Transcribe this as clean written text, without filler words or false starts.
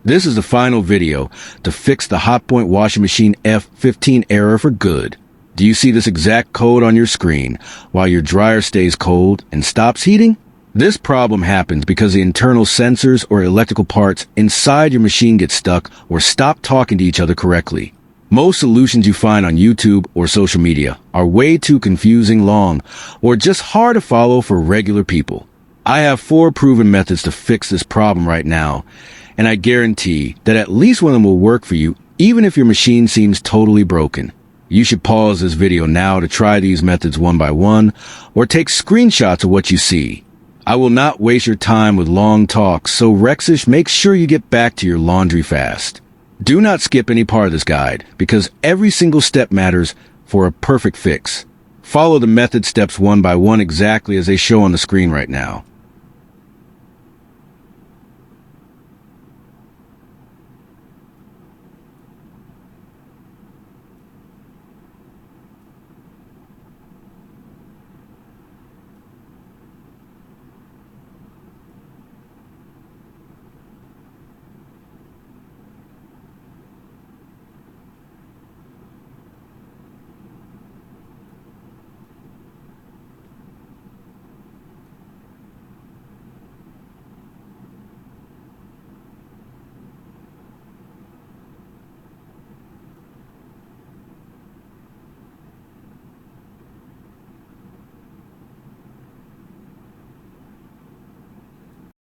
This is the final video to fix the Hotpoint washing machine F15 error for good. Do you see this exact code on your screen while your dryer stays cold and stops heating? This problem happens because the internal sensors or electrical parts inside your machine get stuck or stop talking to each other correctly. Most solutions you find on YouTube or social media are way too confusing, long, or just hard to follow for regular people. I have 4 proven methods to fix this problem right now, and I guarantee that at least one of them will work for you, even if your machine seems totally broken. You should pause this video now to try these methods one by one, or take screenshots of what you see. I will not waste your time with long talks, so Rexish, make sure you get back to your laundry fast. Do not skip any part of this guide, because every single step matters for a perfect fix. Follow the method steps one by one exactly as they show on the screen right now.